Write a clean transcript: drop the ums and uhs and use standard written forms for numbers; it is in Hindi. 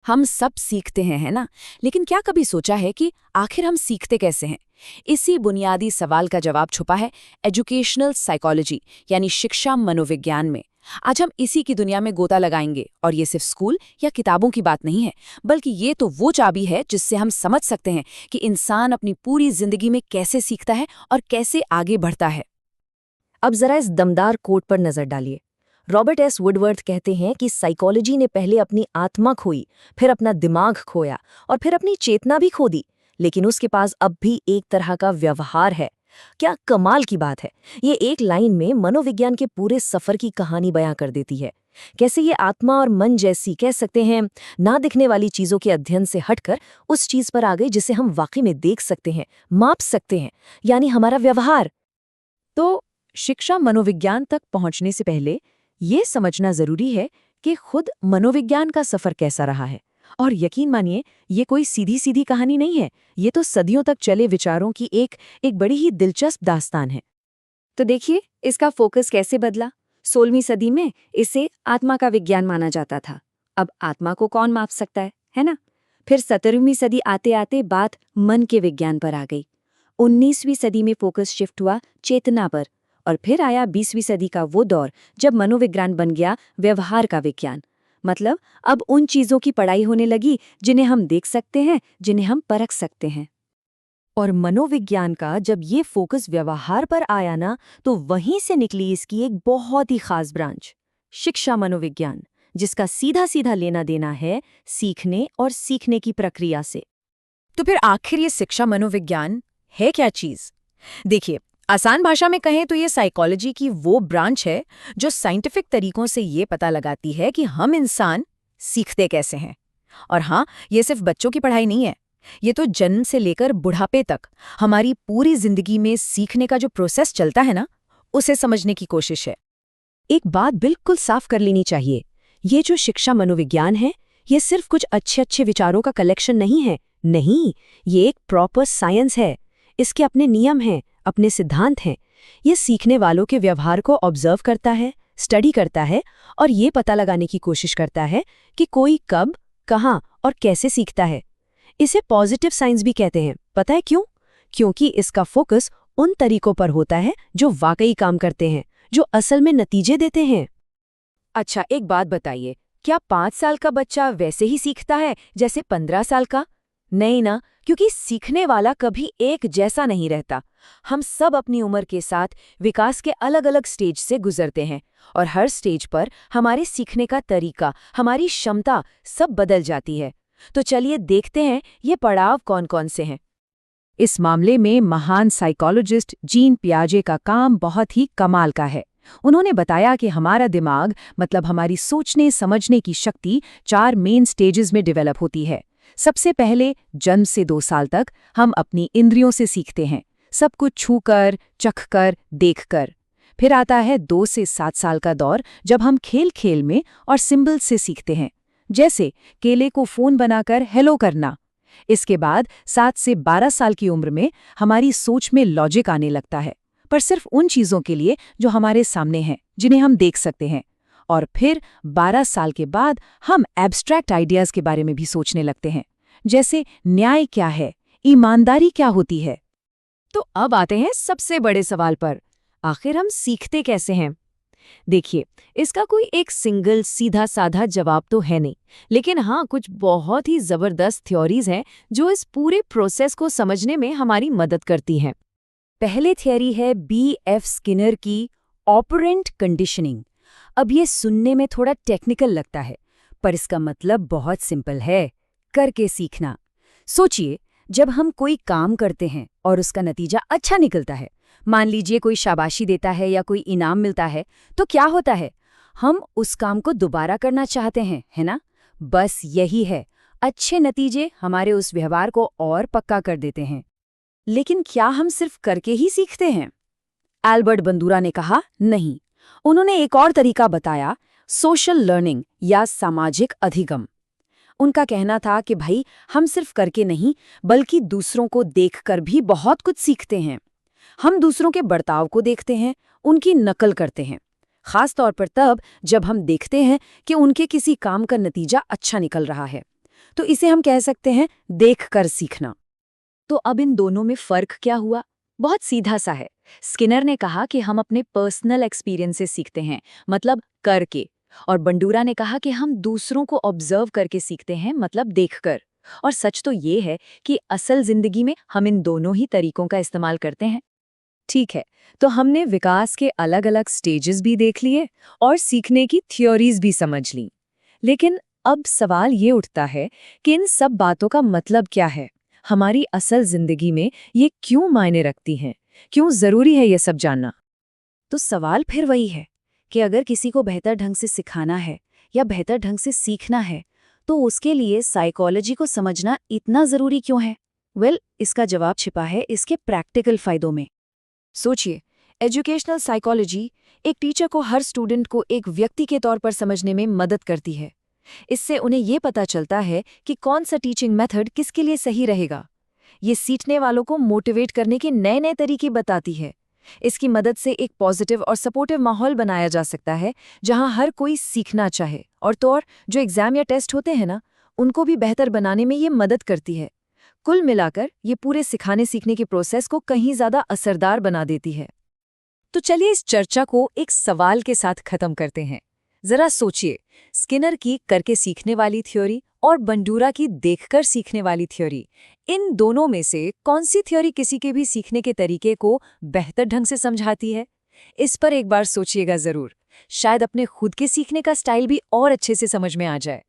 हम सब सीखते हैं, है ना? लेकिन क्या कभी सोचा है कि आखिर हम सीखते कैसे हैं? इसी बुनियादी सवाल का जवाब छुपा है एजुकेशनल साइकोलॉजी यानी शिक्षा मनोविज्ञान में। आज हम इसी की दुनिया में गोता लगाएंगे और ये सिर्फ स्कूल या किताबों की बात नहीं है, बल्कि ये तो वो चाबी है जिससे हम समझ सकते हैं कि इंसान अपनी पूरी जिंदगी में कैसे सीखता है और कैसे आगे बढ़ता है। अब जरा इस दमदार कोट पर नजर डालिए। रॉबर्ट एस वुडवर्थ कहते हैं कि साइकोलॉजी ने पहले अपनी आत्मा खोई, फिर अपना दिमाग खोया और फिर अपनी चेतना भी खो दी, लेकिन उसके पास अब भी एक तरह का व्यवहार है। क्या कमाल की बात है! ये एक लाइन में मनोविज्ञान के पूरे सफर की कहानी बयां कर देती है। कैसे ये आत्मा और मन जैसी, कह सकते हैं, ना दिखने वाली चीजों के अध्ययन से हटकर उस चीज पर आ गई जिसे हम वाकई में देख सकते हैं, माप सकते हैं, यानी हमारा व्यवहार। तो शिक्षा मनोविज्ञान तक पहुंचने से पहले ये समझना जरूरी है कि खुद मनोविज्ञान का सफर कैसा रहा है। और यकीन मानिए, ये कोई सीधी सीधी कहानी नहीं है, ये तो सदियों तक चले विचारों की एक बड़ी ही दिलचस्प दास्तान है। तो देखिए, इसका फोकस कैसे बदला। 16वीं सदी में इसे आत्मा का विज्ञान माना जाता था। अब आत्मा को कौन माप सकता है ना? फिर 17वीं सदी आते आते बात मन के विज्ञान पर आ गई। 19वीं सदी में फोकस शिफ्ट हुआ चेतना पर, और फिर आया 20वीं सदी का वो दौर जब मनोविज्ञान बन गया व्यवहार का विज्ञान। मतलब अब उन चीजों की पढ़ाई होने लगी जिन्हें हम देख सकते हैं, जिन्हें हम परख सकते हैं। और मनोविज्ञान का जब ये फोकस व्यवहार पर आया ना, तो वहीं से निकली इसकी एक बहुत ही खास ब्रांच, शिक्षा मनोविज्ञान, जिसका सीधा सीधा लेना देना है सीखने और सीखने की प्रक्रिया से। तो फिर आखिर ये शिक्षा मनोविज्ञान है क्या चीज? देखिए, आसान भाषा में कहें तो ये साइकोलॉजी की वो ब्रांच है जो साइंटिफिक तरीकों से ये पता लगाती है कि हम इंसान सीखते कैसे हैं। और हाँ, ये सिर्फ बच्चों की पढ़ाई नहीं है, ये तो जन्म से लेकर बुढ़ापे तक हमारी पूरी जिंदगी में सीखने का जो प्रोसेस चलता है ना, उसे समझने की कोशिश है। एक बात बिल्कुल साफ कर लेनी चाहिए, ये जो शिक्षा मनोविज्ञान है, ये सिर्फ कुछ अच्छे अच्छे विचारों का कलेक्शन नहीं है। नहीं, ये एक प्रॉपर साइंस है। इसके अपने नियम हैं, अपने सिद्धांत हैं। ये सीखने वालों के व्यवहार को ऑब्जर्व करता है, स्टडी करता है और ये पता लगाने की कोशिश करता है कि कोई कब, कहाँ और कैसे सीखता है। इसे पॉजिटिव साइंस भी कहते हैं। पता है क्यों? क्योंकि इसका फोकस उन तरीकों पर होता है जो वाकई काम करते हैं, जो असल में नतीजे देते हैं। अच्छा, एक बात बताइए, क्या 5 साल का बच्चा वैसे ही सीखता है जैसे 15 साल का? नहीं ना, क्योंकि सीखने वाला कभी एक जैसा नहीं रहता। हम सब अपनी उम्र के साथ विकास के अलग अलग स्टेज से गुजरते हैं और हर स्टेज पर हमारे सीखने का तरीका, हमारी क्षमता सब बदल जाती है। तो चलिए देखते हैं ये पड़ाव कौन कौन से हैं। इस मामले में महान साइकोलॉजिस्ट जीन पियाजे का काम बहुत ही कमाल का है। उन्होंने बताया कि हमारा दिमाग, मतलब हमारी सोचने समझने की शक्ति, 4 मेन स्टेजेस में डेवलप होती है। सबसे पहले जन्म से 2 साल तक हम अपनी इंद्रियों से सीखते हैं, सब कुछ छूकर, चखकर, देखकर। फिर आता है 2 से 7 साल का दौर, जब हम खेल खेल में और सिंबल से सीखते हैं, जैसे केले को फोन बनाकर हेलो करना। इसके बाद 7 से 12 साल की उम्र में हमारी सोच में लॉजिक आने लगता है, पर सिर्फ उन चीज़ों के लिए जो हमारे सामने हैं, जिन्हें हम देख सकते हैं। और फिर 12 साल के बाद हम एब्स्ट्रैक्ट आइडियाज़ के बारे में भी सोचने लगते हैं, जैसे न्याय क्या है, ईमानदारी क्या होती है। तो अब आते हैं सबसे बड़े सवाल पर, आखिर हम सीखते कैसे हैं? देखिए, इसका कोई एक सिंगल सीधा साधा जवाब तो है नहीं, लेकिन हाँ, कुछ बहुत ही जबरदस्त थ्योरीज हैं जो इस पूरे प्रोसेस को समझने में हमारी मदद करती हैं। पहले थियरी है B.F. स्किनर की ऑपरेंट कंडीशनिंग। अब ये सुनने में थोड़ा टेक्निकल लगता है, पर इसका मतलब बहुत सिंपल है, करके सीखना। सोचिए, जब हम कोई काम करते हैं और उसका नतीजा अच्छा निकलता है, मान लीजिए कोई शाबाशी देता है या कोई इनाम मिलता है, तो क्या होता है? हम उस काम को दोबारा करना चाहते हैं, है ना? बस यही है, अच्छे नतीजे हमारे उस व्यवहार को और पक्का कर देते हैं। लेकिन क्या हम सिर्फ करके ही सीखते हैं? एल्बर्ट बंदूरा ने कहा नहीं। उन्होंने एक और तरीका बताया, सोशल लर्निंग या सामाजिक अधिगम। उनका कहना था कि भाई, हम सिर्फ करके नहीं, बल्कि दूसरों को देखकर भी बहुत कुछ सीखते हैं। हम दूसरों के बर्ताव को देखते हैं, उनकी नकल करते हैं, खास तौर पर तब जब हम देखते हैं कि उनके किसी काम का नतीजा अच्छा निकल रहा है। तो इसे हम कह सकते हैं देखकर सीखना। तो अब इन दोनों में फर्क क्या हुआ? बहुत सीधा सा है। स्किनर ने कहा कि हम अपने पर्सनल एक्सपीरियंस से सीखते हैं, मतलब करके, और बंडूरा ने कहा कि हम दूसरों को ऑब्जर्व करके सीखते हैं, मतलब देखकर। और सच तो ये है कि असल जिंदगी में हम इन दोनों ही तरीकों का इस्तेमाल करते हैं। ठीक है, तो हमने विकास के अलग अलग स्टेजेस भी देख लिए और सीखने की थ्योरीज भी समझ ली। लेकिन अब सवाल ये उठता है कि इन सब बातों का मतलब क्या है? हमारी असल जिंदगी में ये क्यों मायने रखती हैं? क्यों जरूरी है ये सब जानना? तो सवाल फिर वही है कि अगर किसी को बेहतर ढंग से सिखाना है या बेहतर ढंग से सीखना है, तो उसके लिए साइकोलॉजी को समझना इतना ज़रूरी क्यों है? इसका जवाब छिपा है इसके प्रैक्टिकल फ़ायदों में। सोचिए, एजुकेशनल साइकोलॉजी एक टीचर को हर स्टूडेंट को एक व्यक्ति के तौर पर समझने में मदद करती है। इससे उन्हें ये पता चलता है कि कौन सा टीचिंग मेथड किसके लिए सही रहेगा। ये सीखने वालों को मोटिवेट करने के नए नए तरीके बताती है। इसकी मदद से एक पॉजिटिव और सपोर्टिव माहौल बनाया जा सकता है जहां हर कोई सीखना चाहे। और तो और जो एग्जाम या टेस्ट होते हैं ना, उनको भी बेहतर बनाने में ये मदद करती है। कुल मिलाकर ये पूरे सिखाने सीखने के प्रोसेस को कहीं ज्यादा असरदार बना देती है। तो चलिए इस चर्चा को एक सवाल के साथ खत्म करते हैं। जरा सोचिए, स्किनर की करके सीखने वाली थ्योरी और बंडूरा की देखकर सीखने वाली थ्योरी, इन दोनों में से कौन सी थ्योरी किसी के भी सीखने के तरीके को बेहतर ढंग से समझाती है? इस पर एक बार सोचिएगा जरूर। शायद अपने खुद के सीखने का स्टाइल भी और अच्छे से समझ में आ जाए।